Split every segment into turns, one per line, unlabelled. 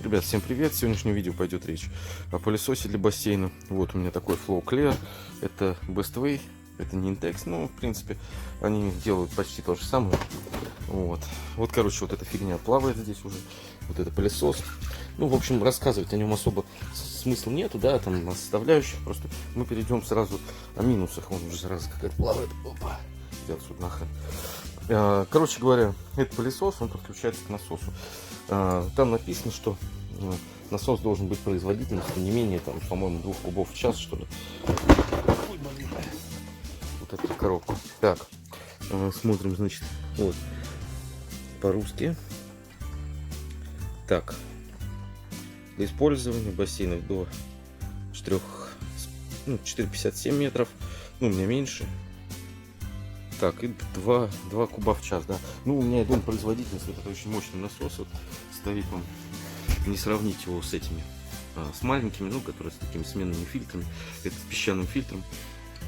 Ребят, всем привет! В сегодняшнем видео пойдет речь о пылесосе для бассейна. Вот у меня такой Flow Clear. Это Bestway, это не Intex, но в принципе они делают почти то же самое. Вот, короче, вот эта фигня плавает здесь уже. Вот это пылесос. Ну, в общем, рассказывать о нем особо смысла нету, да, там на составляющих. Просто мы перейдем сразу о минусах. Вон уже сразу какая-то плавает. Опа! Сделал сюда нахрен. Короче говоря, этот пылесос, он подключается к насосу. Там написано, что насос должен быть производительностью не менее, там, по-моему, 2 кубов в час, что ли. Вот эту коробку. Так, смотрим, значит, вот, по-русски. Так, для использования бассейнов до 4,57 метров, ну, у меня меньше. Так, и 2 куба в час, да. Ну, у меня, я думаю, производительность, вот это очень мощный насос, вот, стоит он, не сравнить его с этими, с маленькими, ну, которые с такими сменными фильтрами, это с песчаным фильтром.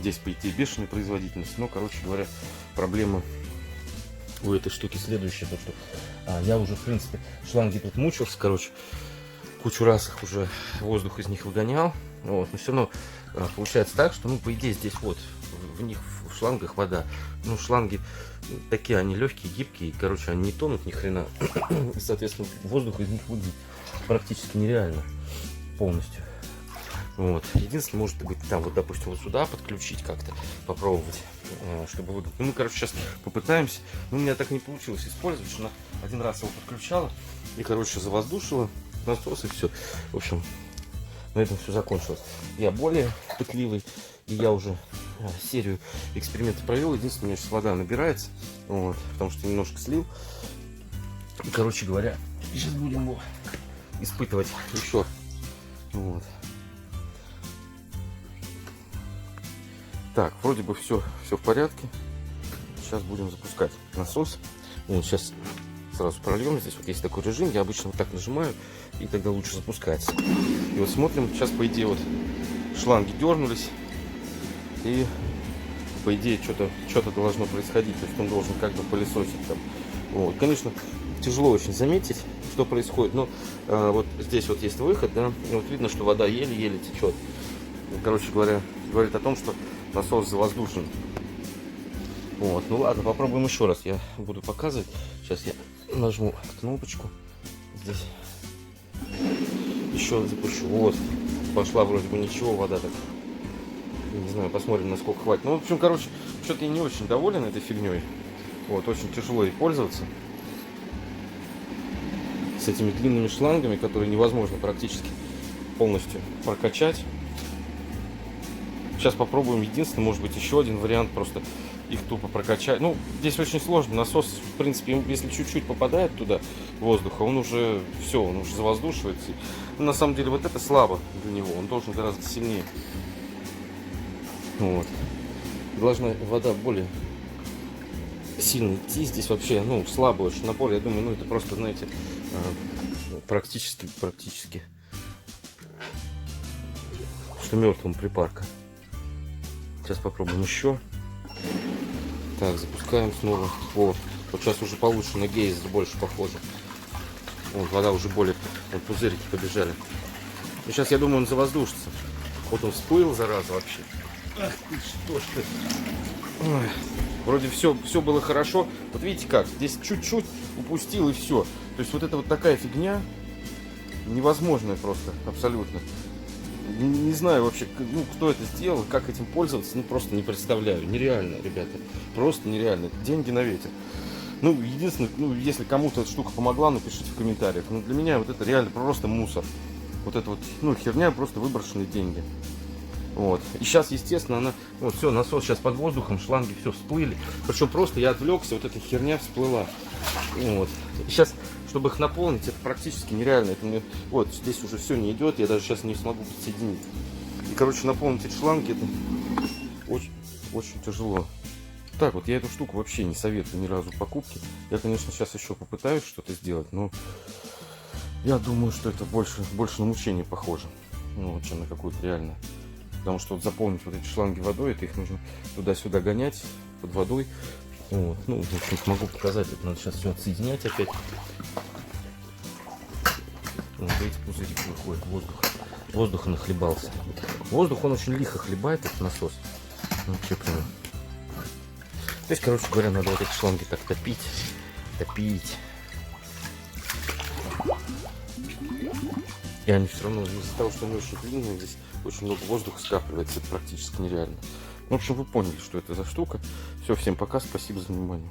Здесь, по идее, бешеная производительность, но, короче говоря, проблема у этой штуки следующая, то, что я уже, в принципе, шланги тут мучился, короче, кучу раз их уже, воздух из них выгонял, вот, но все равно получается так, что, ну, по идее, здесь вот, в них, в шлангах вода, ну, шланги такие, они легкие, гибкие, короче, они не тонут ни хрена, и, соответственно, воздух из них выгнать практически нереально полностью. Вот. Единственное, может быть, там, вот, допустим, вот сюда подключить как-то, попробовать, чтобы выгнать. Ну, мы, короче, сейчас попытаемся. Но у меня так не получилось использовать, что она один раз его подключала и, короче, завоздушила насос, и все. В общем, на этом все закончилось. Я более пытливый, и я уже серию экспериментов провел. Единственное, у меня сейчас вода набирается, вот, потому что немножко слил. И, короче говоря, сейчас будем его испытывать еще. Вот. Так, вроде бы все в порядке. Сейчас будем запускать насос. Вот, сейчас сразу прольем. Здесь вот есть такой режим. Я обычно вот так нажимаю, и тогда лучше запускается. И вот смотрим. Сейчас, по идее, вот шланги дернулись. И, по идее, что-то должно происходить. То есть он должен как бы пылесосить там. Вот. Конечно, тяжело очень заметить, что происходит. Но вот здесь вот есть выход, да. И вот видно, что вода еле-еле течет. Короче говоря, говорит о том, что насос завоздушен. Вот, ну ладно, попробуем еще раз. Я буду показывать. Сейчас я нажму кнопочку. Здесь еще запущу. Вот, пошла вроде бы ничего, вода так. Не знаю, посмотрим, насколько хватит. Ну, в общем, короче, что-то я не очень доволен этой фигней. Вот, очень тяжело ей пользоваться. С этими длинными шлангами, которые невозможно практически полностью прокачать. Сейчас попробуем. Единственное, может быть, еще один вариант, просто их тупо прокачать. Ну, здесь очень сложно. Насос, в принципе, если чуть-чуть попадает туда воздуха, он уже все, он уже завоздушивается. Но на самом деле вот это слабо для него. Он должен гораздо сильнее. Вот. Должна вода более сильно идти. Здесь вообще, ну, слабый очень напор. Я думаю, ну, это просто, знаете, практически, что мертвым припарка. Сейчас попробуем еще. Так, запускаем снова. Вот сейчас уже получше на гейз больше похоже. Вот, вода уже более, вот пузырики побежали. И сейчас, я думаю, он завоздушится. Вот он всплыл, зараза, вообще. Ах ты, что ж ты. Ой. Вроде все было хорошо. Вот видите как, здесь чуть-чуть упустил, и все. То есть вот это вот такая фигня невозможная просто, абсолютно. Не знаю вообще, ну, кто это сделал, как этим пользоваться, ну, просто не представляю. Нереально, ребята, просто нереально. Деньги на ветер. Ну, единственное, ну, если кому-то эта штука помогла, напишите в комментариях. Но для меня вот это реально просто мусор. Вот это вот, ну, херня, просто выброшенные деньги. Вот. И сейчас, естественно, она, вот все, насос сейчас под воздухом, шланги все всплыли. Причем просто я отвлекся, вот эта херня всплыла. Вот. И сейчас, чтобы их наполнить, это практически нереально. Это мне, вот здесь уже все не идет, я даже сейчас не смогу подсоединить. И, короче, наполнить эти шланги, это очень, очень тяжело. Так вот, я эту штуку вообще не советую ни разу покупки. Я, конечно, сейчас еще попытаюсь что-то сделать, но я думаю, что это больше на мучение похоже, ну, чем на какую-то реальную. Потому что вот заполнить вот эти шланги водой, это их нужно туда-сюда гонять под водой. Вот. Ну, в общем, могу показать, это надо сейчас все отсоединять опять. Вот видите, пузырик выходит, воздуха нахлебался. Воздух, он очень лихо хлебает, этот насос. Вообще прям. То есть, короче говоря, надо вот эти шланги так топить. И они все равно, из-за того, что они очень длинные, здесь очень много воздуха скапливается, это практически нереально. В общем, вы поняли, что это за штука. Все, всем пока, спасибо за внимание.